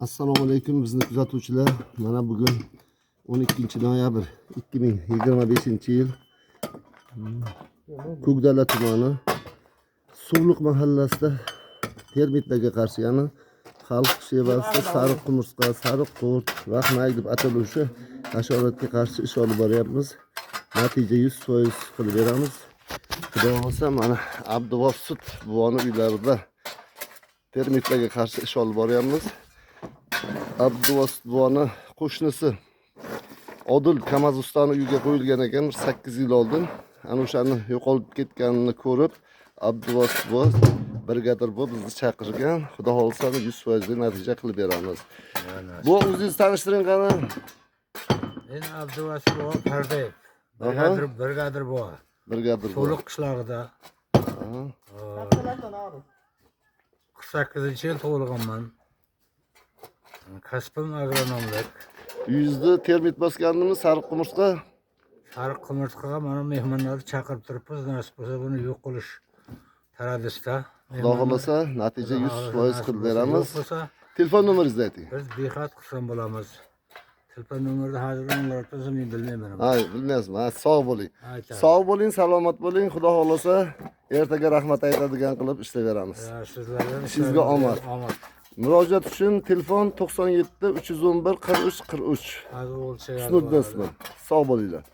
Assalomu alaykum bizni kuzatuvchilar. Mana bugun 12 noyabr 2025-yil. Ko'kdala tumani Suvliq mahallasida termitlarga qarshi, ya'ni xalq shevasida sariq qumursqa, sariq qurt, rahmayg deb ataluvchi hasharotga qarshi ish olib boryapmiz. Natija 100% qilib beramiz. Xudo xolasa mana Abduvos sut buvoni uylarida termitlarga qarshi ish olib boryapmiz. Abduvos buvoni qo'shnisi Odil Kamaz ustani uyiga qo'yilgan ekan 8 yil oldin. Ana o'shani yo'qolib ketganini ko'rib, Abduvos buva brigadir bu bizni chaqirgan. Xudo xolasa 100% natija qilib beramiz. Bu o'zingiz tanishtiring qani? Men Abduvos buva Pardayev. Brigadir buva. Brigadir buva. Suvliq qishlog'ida. 48-yil tug'ilganman. Kasbim agronomlik. Uyingizda termit bosganimi, sariq qumursqa? Sariq qumursqaga mana mehmonlarni chaqirib turibmiz. Nasib bo'lsa buni yo'q qilish taradisda. Xudo xolasa natija 100% qilib beramiz. Telefon nomeringizni ayting. Biz bexat qilsam bo'lamiz. Telefon nomerni hozir o'nglartizim, men bilmayman. Hay, bilmaysizmi? Ha, sog' bo'ling. Sog' bo'ling, salomat bo'ling. Xudo xolasa ertaga rahmat aytadigan qilib ishlayveramiz. Sizga omad. Murojaat uchun telefon 97 311 43 43. Huzur ismi. Sog' bo'linglar.